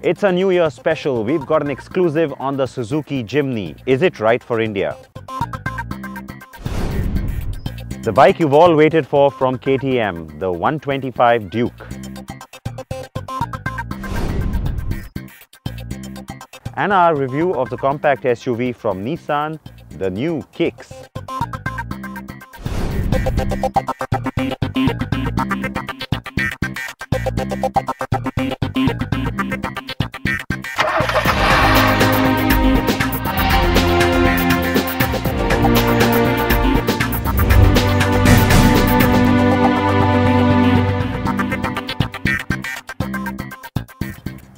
It's a New Year special. We've got an exclusive on the Suzuki Jimny. Is it right for India? The bike you've all waited for from KTM, the 125 Duke. And our review of the compact SUV from Nissan, the new Kicks.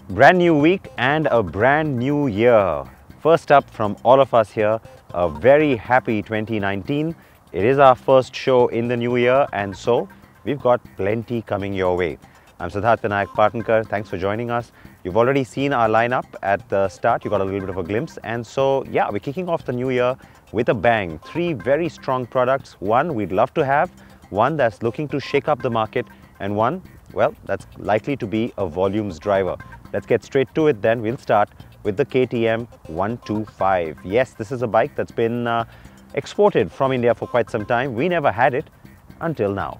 Brand new week and a brand new year. First up from all of us here, a very happy 2019. It is our first show in the new year, and so we've got plenty coming your way. I'm Siddharth Vinayak Patankar. Thanks for joining us. You've already seen our lineup at the start. You got a little bit of a glimpse, and so yeah, we're kicking off the new year with a bang. Three very strong products. One we'd love to have, one that's looking to shake up the market, and one, well, that's likely to be a volumes driver. Let's get straight to it then. We'll start with the KTM 125. Yes, this is a bike that's been exported from India for quite some time. We never had it until now.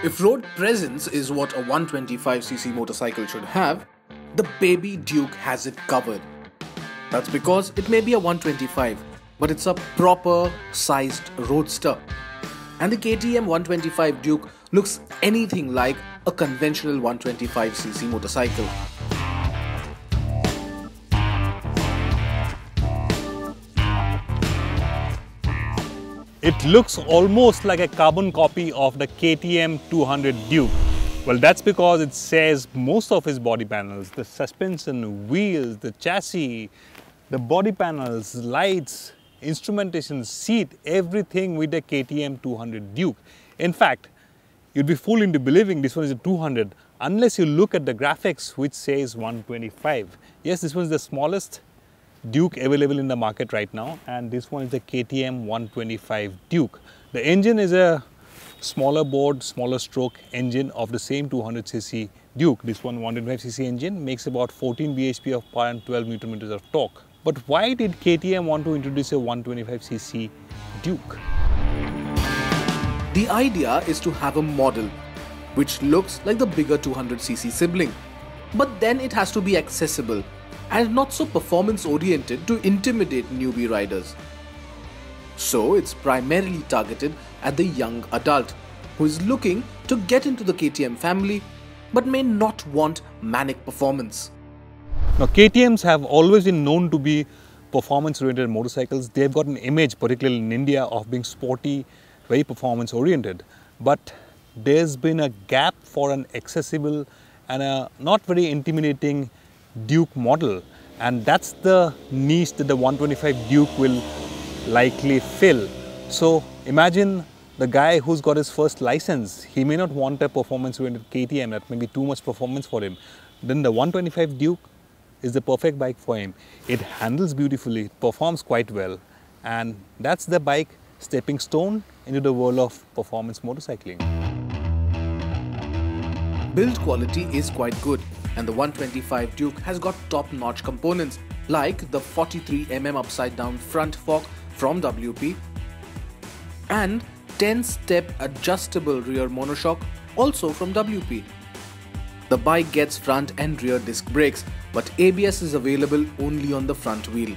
If road presence is what a 125cc motorcycle should have, the baby Duke has it covered. That's because it may be a 125, but it's a proper sized roadster. And the KTM 125 Duke looks anything like a conventional 125cc motorcycle. It looks almost like a carbon copy of the KTM 200 Duke. Well, that's because it shares most of its body panels, the suspension, wheels, the chassis, the body panels, lights, instrumentation, seat, everything with the KTM 200 Duke. In fact, you'd be fooled into believing this one is a 200 unless you look at the graphics which says 125. Yes, this one is the smallest Duke available in the market right now, and this one is the KTM 125 Duke. The engine is a smaller board, smaller stroke engine of the same 200cc Duke. This one 125cc engine makes about 14 bhp of power and 12 Nm of torque. But why did KTM want to introduce a 125cc Duke? The idea is to have a model which looks like the bigger 200cc sibling, but then it has to be accessible and not so performance oriented to intimidate newbie riders. So it's primarily targeted at the young adult who is looking to get into the KTM family but may not want manic performance. Now, KTMs have always been known to be performance-oriented motorcycles. They've got an image, particularly in India, of being sporty, very performance-oriented. But there's been a gap for an accessible and a not very intimidating Duke model. And that's the niche that the 125 Duke will likely fill. So imagine the guy who's got his first license. He may not want a performance-oriented KTM. That may be too much performance for him. Then the 125 Duke is the perfect bike for him. It handles beautifully, it performs quite well, and that's the bike stepping stone into the world of performance motorcycling. Build quality is quite good, and the 125 Duke has got top-notch components like the 43mm upside-down front fork from WP and 10-step adjustable rear monoshock also from WP. The bike gets front and rear disc brakes, but ABS is available only on the front wheel.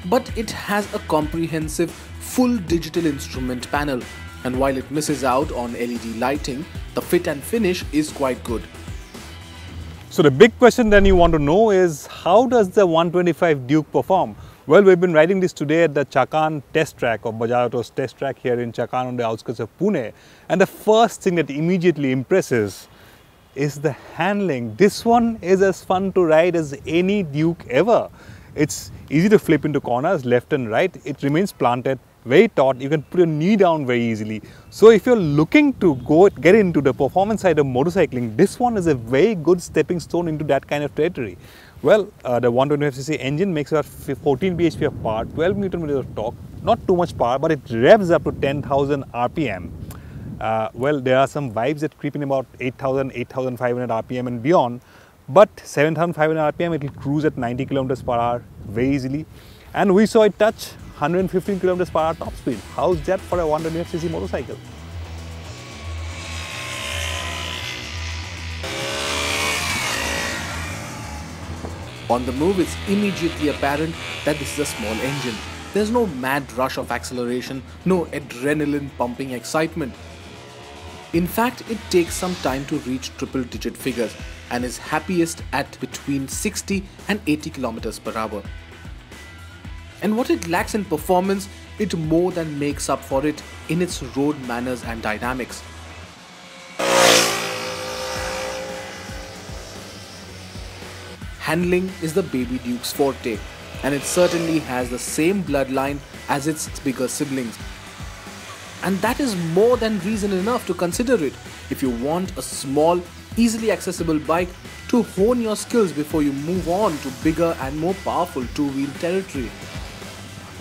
But it has a comprehensive full digital instrument panel, and while it misses out on LED lighting, the fit and finish is quite good. So the big question then you want to know is, how does the 125 Duke perform? Well, we've been riding this today at the Chakan test track of Bajaj Auto's test track here in Chakan on the outskirts of Pune, and the first thing that immediately impresses is the handling. This one is as fun to ride as any Duke ever. It's easy to flip into corners left and right. It remains planted, very taut. You can put your knee down very easily. So if you're looking to get into the performance side of motorcycling, this one is a very good stepping stone into that kind of territory. Well, the 125cc engine makes about 14 bhp of power, 12 Nm of torque. Not too much power, but it revs up to 10,000 RPM. Well, there are some vibes that creep in about 8,000, 8,500 RPM and beyond, but 7,500 RPM, it will cruise at 90 kilometers per hour very easily. And we saw it touch 115 kilometers per hour top speed. How's that for a 125cc motorcycle? On the move, it's immediately apparent that this is a small engine. There's no mad rush of acceleration, no adrenaline pumping excitement. In fact, it takes some time to reach triple-digit figures and is happiest at between 60 and 80 kilometers per hour. And what it lacks in performance, it more than makes up for it in its road manners and dynamics. Handling is the baby Duke's forte, and it certainly has the same bloodline as its bigger siblings. And that is more than reason enough to consider it if you want a small, easily accessible bike to hone your skills before you move on to bigger and more powerful two-wheel territory.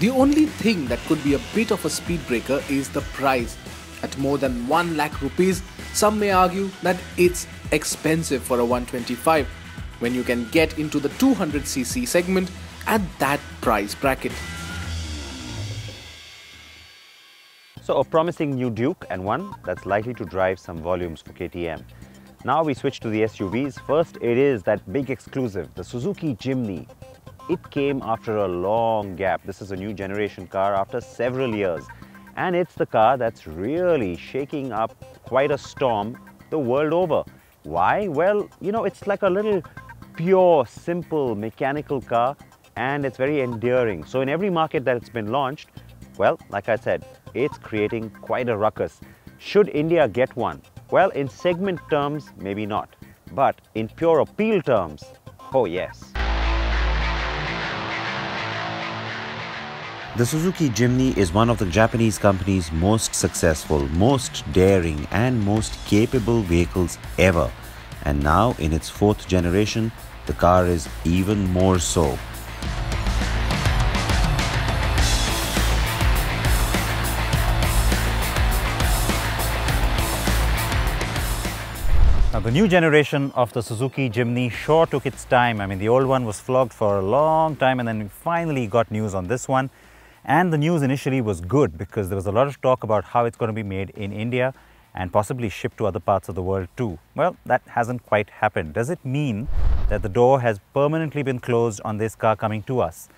The only thing that could be a bit of a speed breaker is the price. At more than 1 lakh rupees, some may argue that it's expensive for a 125 when you can get into the 200cc segment at that price bracket. So a promising new Duke, and one that's likely to drive some volumes for KTM. Now we switch to the SUVs. First, it is that big exclusive, the Suzuki Jimny. It came after a long gap. This is a new generation car after several years. And it's the car that's really shaking up quite a storm the world over. Why? Well, you know, it's like a little pure, simple, mechanical car, and it's very endearing. So in every market that it's been launched, well, like I said, it's creating quite a ruckus. Should India get one? Well, in segment terms, maybe not. But in pure appeal terms, oh yes. The Suzuki Jimny is one of the Japanese company's most successful, most daring and most capable vehicles ever. And now in its 4th generation, the car is even more so. Now the new generation of the Suzuki Jimny sure took its time. I mean, the old one was flogged for a long time, and then we finally got news on this one. And the news initially was good because there was a lot of talk about how it's going to be made in India and possibly shipped to other parts of the world too. Well, that hasn't quite happened. Does it mean that the door has permanently been closed on this car coming to us?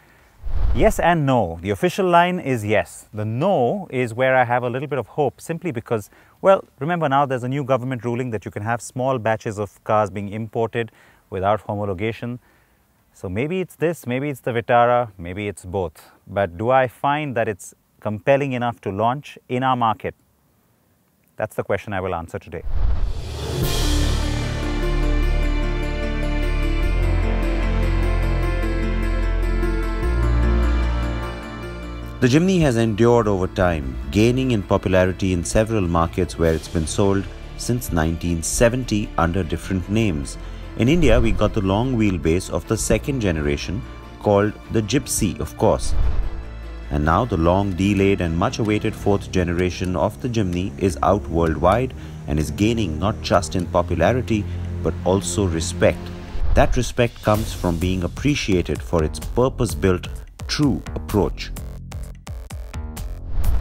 Yes and no. The official line is yes. The no is where I have a little bit of hope, simply because, well, remember now there's a new government ruling that you can have small batches of cars being imported without homologation. So maybe it's this, maybe it's the VITARA, maybe it's both. But do I find that it's compelling enough to launch in our market? That's the question I will answer today. The Jimny has endured over time, gaining in popularity in several markets where it's been sold since 1970 under different names. In India, we got the long wheelbase of the 2nd generation called the Gypsy, of course. And now the long delayed and much awaited 4th generation of the Jimny is out worldwide and is gaining not just in popularity but also respect. That respect comes from being appreciated for its purpose-built, true approach.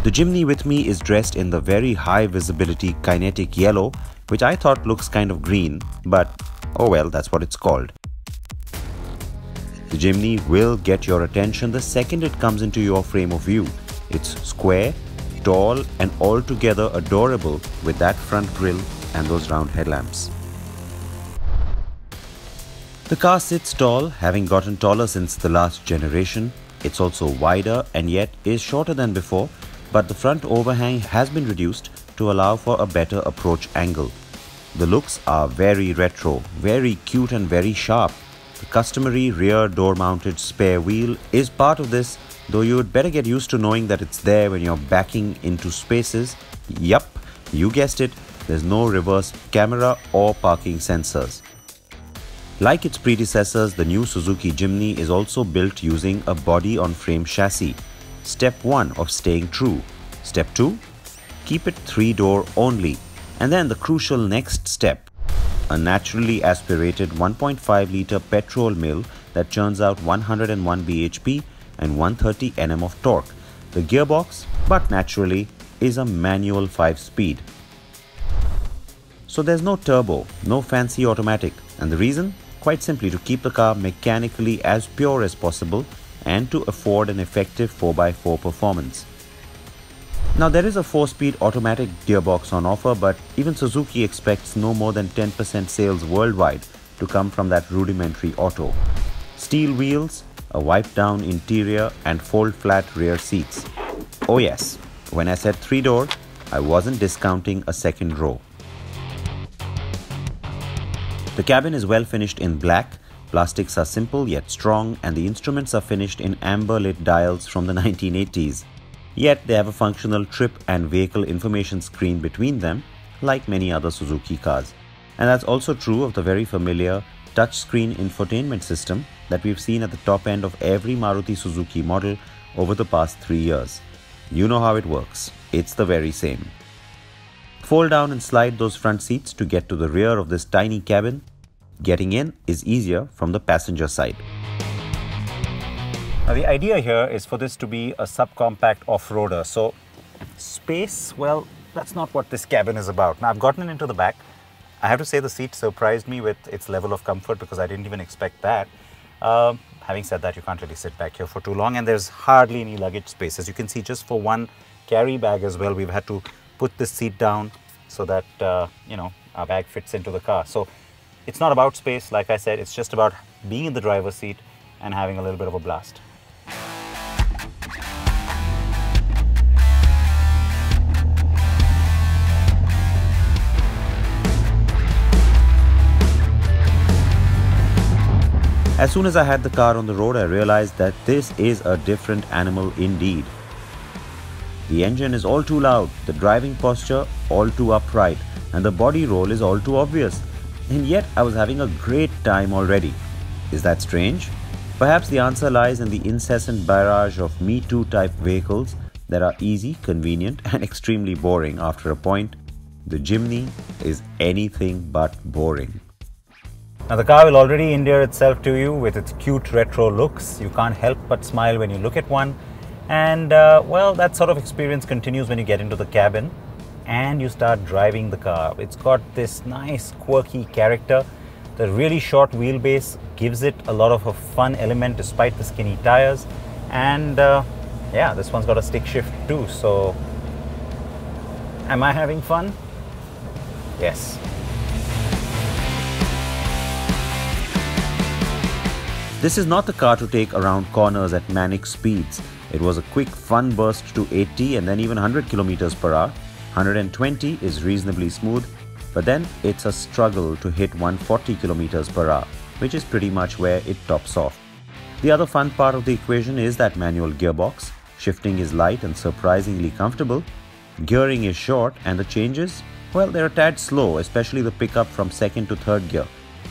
The Jimny with me is dressed in the very high visibility KINETIC yellow, which I thought looks kind of green, but oh well, that's what it's called. The Jimny will get your attention the second it comes into your frame of view. It's square, tall and altogether adorable with that front grille and those round headlamps. The car sits tall, having gotten taller since the last generation. It's also wider and yet is shorter than before, but the front overhang has been reduced to allow for a better approach angle. The looks are very retro, very cute and very sharp. The customary rear door-mounted spare wheel is part of this, though you'd better get used to knowing that it's there when you're backing into spaces. Yup, you guessed it, there's no reverse camera or parking sensors. Like its predecessors, the new Suzuki Jimny is also built using a body-on-frame chassis. Step 1 of staying true. Step 2? keep it 3-door only. And then the crucial next step, a naturally aspirated 1.5-litre petrol mill that churns out 101 bhp and 130 Nm of torque. The gearbox, but naturally, is a manual 5-speed. So there's no turbo, no fancy automatic, and the reason? Quite simply to keep the car mechanically as pure as possible and to afford an effective 4x4 performance. Now there is a 4-speed automatic gearbox on offer, but even Suzuki expects no more than 10% sales worldwide to come from that rudimentary auto. Steel wheels, a wiped-down interior and fold-flat rear seats. Oh yes, when I said 3-door, I wasn't discounting a second row. The cabin is well finished in black, plastics are simple yet strong, and the instruments are finished in amber-lit dials from the 1980s. Yet they have a functional trip and vehicle information screen between them, like many other Suzuki cars. And that's also true of the very familiar touchscreen infotainment system that we've seen at the top end of every Maruti Suzuki model over the past 3 years. You know how it works. It's the very same. Fold down and slide those front seats to get to the rear of this tiny cabin. Getting in is easier from the passenger side. Now the idea here is for this to be a subcompact off-roader. So space, well, that's not what this cabin is about. Now I've gotten into the back. I have to say the seat surprised me with its level of comfort because I didn't even expect that. Having said that, you can't really sit back here for too long, and there's hardly any luggage space. As you can see, just for one carry bag as well, we've had to put this seat down so that, our bag fits into the car. So it's not about space, like I said, it's just about being in the driver's seat and having a little bit of a blast. As soon as I had the car on the road, I realized that this is a different animal indeed. The engine is all too loud, the driving posture all too upright, and the body roll is all too obvious. And yet I was having a great time already. Is that strange? Perhaps the answer lies in the incessant barrage of Me Too type vehicles that are easy, convenient, and extremely boring after a point. The Jimny is anything but boring. Now the car will already endear itself to you with its cute retro looks. You can't help but smile when you look at one. And well, that sort of experience continues when you get into the cabin and you start driving the car. It's got this nice quirky character. The really short wheelbase gives it a lot of a fun element despite the skinny tires. And yeah, this one's got a stick shift too. So am I having fun? Yes. This is not the car to take around corners at manic speeds. It was a quick fun burst to 80 and then even 100 km per hour. 120 is reasonably smooth, but then it's a struggle to hit 140 km per hour, which is pretty much where it tops off. The other fun part of the equation is that manual gearbox. Shifting is light and surprisingly comfortable. Gearing is short and the changes, well, they're a tad slow, especially the pickup from second to third gear.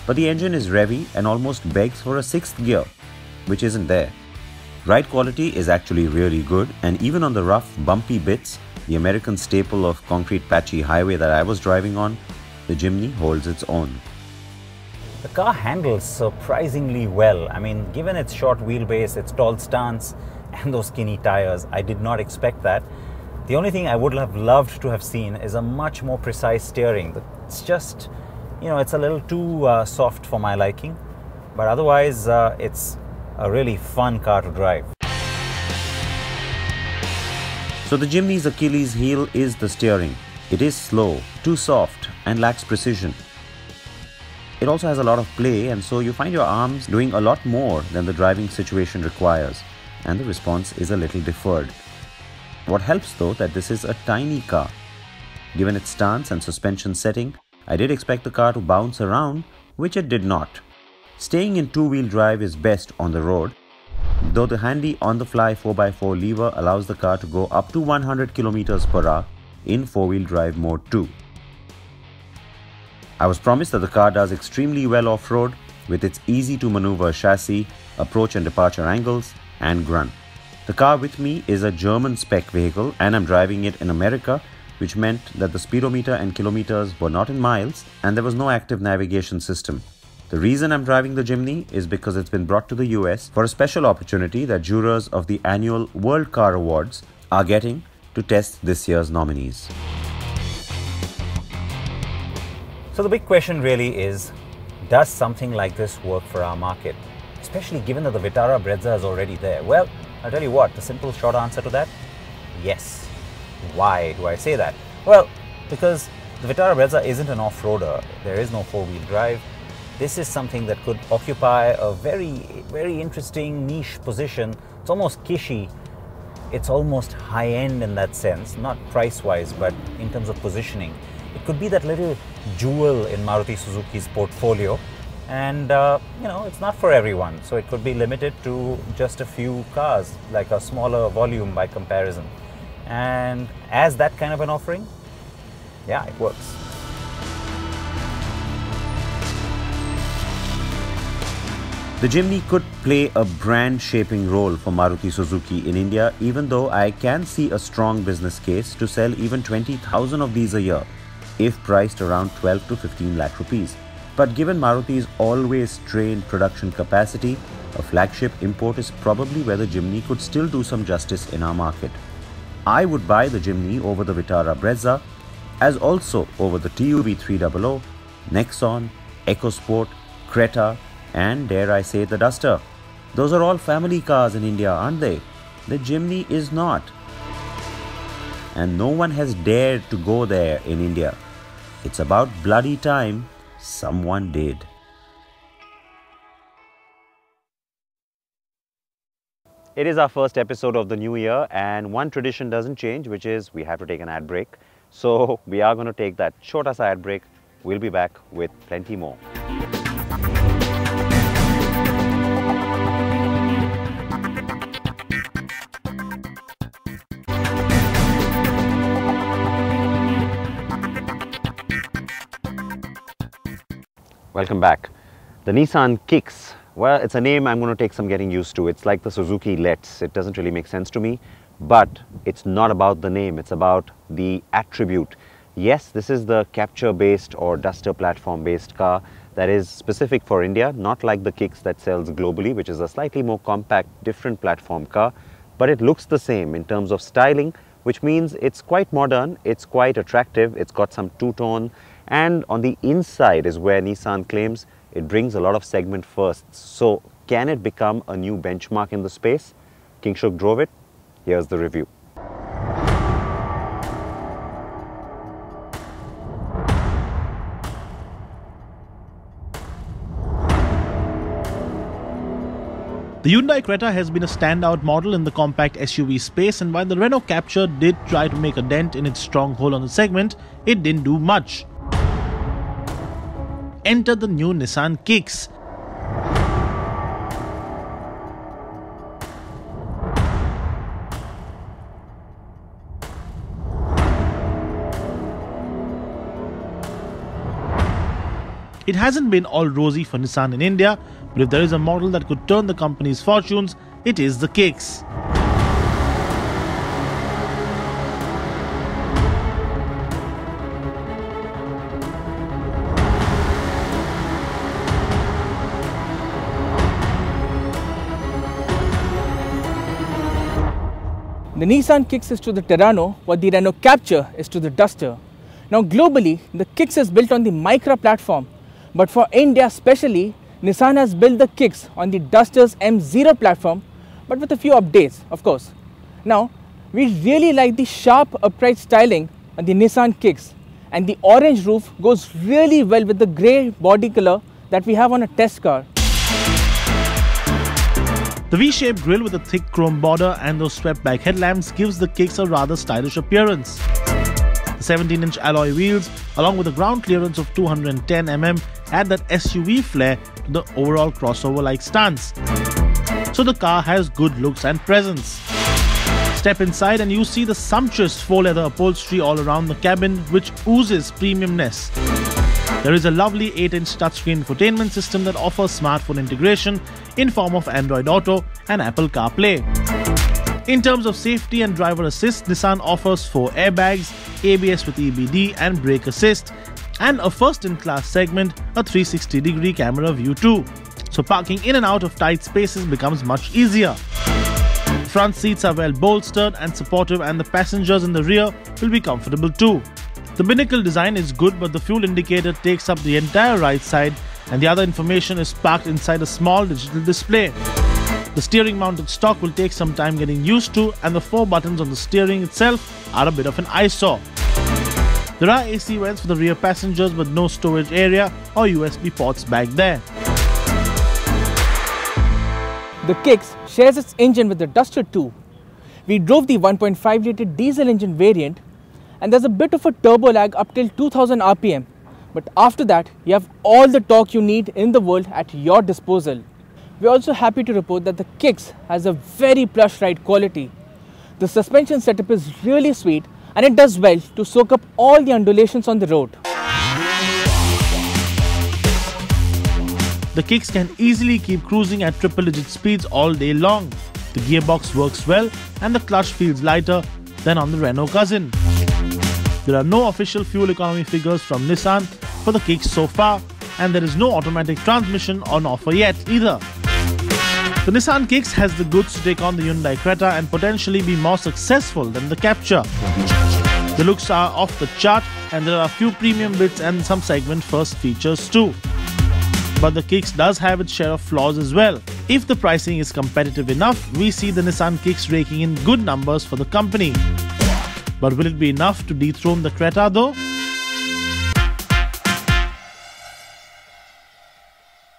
But the engine is revvy and almost begs for a 6th gear, which isn't there. Ride quality is actually really good, and even on the rough, bumpy bits, the American staple of concrete patchy highway that I was driving on, the Jimny holds its own. The car handles surprisingly well. I mean, given its short wheelbase, its tall stance, and those skinny tires, I did not expect that. The only thing I would have loved to have seen is a much more precise steering. It's just, it's a little too soft for my liking, but otherwise it's a really fun car to drive. So the Jimny's Achilles heel is the steering. It is slow, too soft, and lacks precision. It also has a lot of play, and so you find your arms doing a lot more than the driving situation requires, and the response is a little deferred. What helps though that this is a tiny car. Given its stance and suspension setting, I did expect the car to bounce around, which it did not. Staying in two-wheel drive is best on the road, though the handy on-the-fly 4x4 lever allows the car to go up to 100 km per hour in four-wheel drive mode too. I was promised that the car does extremely well off-road with its easy-to-maneuver chassis, approach and departure angles, and grunt. The car with me is a German spec vehicle and I'm driving it in America, which meant that the speedometer and kilometers were not in miles and there was no active navigation system. The reason I'm driving the Jimny is because it's been brought to the US for a special opportunity that jurors of the annual World Car Awards are getting to test this year's nominees. So the big question really is, does something like this work for our market? Especially given that the VITARA BREZZA is already there. Well, I'll tell you what, the simple short answer to that, yes. Why do I say that? Well, because the VITARA BREZZA isn't an off-roader. There is no four-wheel drive. This is something that could occupy a very interesting niche position. It's almost kishy. It's almost high-end in that sense, not price-wise, but in terms of positioning. It could be that little jewel in Maruti Suzuki's portfolio. And, it's not for everyone. So it could be limited to just a few cars, like a smaller volume by comparison. And as that kind of an offering, yeah, it works. The Jimny could play a brand-shaping role for Maruti Suzuki in India, even though I can see a strong business case to sell even 20,000 of these a year, if priced around 12 to 15 lakh rupees. But given Maruti's always strained production capacity, a flagship import is probably where the Jimny could still do some justice in our market. I would buy the Jimny over the VITARA BREZZA, as also over the TUV 300, Nexon, EcoSport, Creta, and dare I say the Duster. Those are all family cars in India, aren't they? The Jimny is not. And no one has dared to go there in India. It's about bloody time someone did. It is our first episode of the new year, and one tradition doesn't change, which is we have to take an ad break. So we are going to take that shorter ad break. We'll be back with plenty more. Welcome back. The Nissan Kicks, well, it's a name I'm going to take some getting used to. It's like the Suzuki Let's. It doesn't really make sense to me, but it's not about the name. It's about the attribute. Yes, this is the capture-based or Duster platform-based car that is specific for India, not like the Kicks that sells globally, which is a slightly more compact, different platform car, but it looks the same in terms of styling, which means it's quite modern, it's quite attractive, it's got some two-tone, and on the inside is where Nissan claims it brings a lot of segment firsts. So can it become a new benchmark in the space? Kingshuk drove it. Here's the review. The Hyundai Creta has been a standout model in the compact SUV space, and while the Renault Capture did try to make a dent in its stronghold on the segment, it didn't do much. Enter the new Nissan Kicks. It hasn't been all rosy for Nissan in India, but if there is a model that could turn the company's fortunes, it is the Kicks. The Nissan Kicks is to the Terrano what the Renault Capture is to the Duster. Now globally, the Kicks is built on the Micra platform, but for India especially, Nissan has built the Kicks on the Duster's M0 platform, but with a few updates, of course. Now, we really like the sharp upright styling on the Nissan Kicks, and the orange roof goes really well with the grey body color that we have on a test car. The V-shaped grille with a thick chrome border and those swept-back headlamps gives the Kicks a rather stylish appearance. The 17-inch alloy wheels, along with a ground clearance of 210 mm, add that SUV flair to the overall crossover-like stance. So the car has good looks and presence. Step inside and you see the sumptuous faux leather upholstery all around the cabin, which oozes premiumness. There is a lovely 8-inch touchscreen infotainment system that offers smartphone integration in form of Android Auto and Apple CarPlay. In terms of safety and driver assist, Nissan offers 4 airbags, ABS with EBD and brake assist, and a first-in-class segment, a 360-degree camera view too. So parking in and out of tight spaces becomes much easier. Front seats are well bolstered and supportive, and the passengers in the rear will be comfortable too. The binnacle design is good, but the fuel indicator takes up the entire right side and the other information is parked inside a small digital display. The steering mounted stock will take some time getting used to, and the 4 buttons on the steering itself are a bit of an eyesore. There are AC vents for the rear passengers, but no storage area or USB ports back there. The Kicks shares its engine with the Duster too. We drove the 1.5 litre diesel engine variant, and there's a bit of a turbo lag up till 2000 RPM. But after that, you have all the torque you need in the world at your disposal. We're also happy to report that the Kicks has a very plush ride quality. The suspension setup is really sweet, and it does well to soak up all the undulations on the road. The Kicks can easily keep cruising at triple-digit speeds all day long. The gearbox works well and the clutch feels lighter than on the Renault cousin. There are no official fuel economy figures from Nissan for the Kicks so far, and there is no automatic transmission on offer yet either. The Nissan Kicks has the goods to take on the Hyundai Creta and potentially be more successful than the Capture. The looks are off the chart, and there are a few premium bits and some segment first features too. But the Kicks does have its share of flaws as well. If the pricing is competitive enough, we see the Nissan Kicks raking in good numbers for the company. But will it be enough to dethrone the Creta though?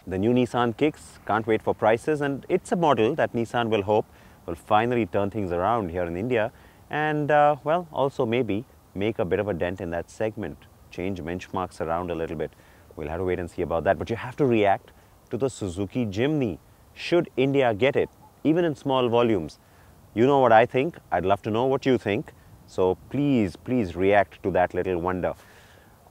The new Nissan Kicks, can't wait for prices, and it's a model that Nissan will hope will finally turn things around here in India and well, also maybe make a bit of a dent in that segment, change benchmarks around a little bit. We'll have to wait and see about that, but you have to react to the Suzuki Jimny. Should India get it, even in small volumes? You know what I think. I'd love to know what you think. So please react to that little wonder.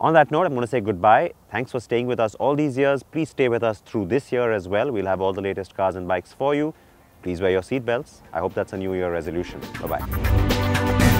On that note, I'm going to say goodbye. Thanks for staying with us all these years. Please stay with us through this year as well. We'll have all the latest cars and bikes for you. Please wear your seatbelts. I hope that's a New Year resolution. Bye-bye.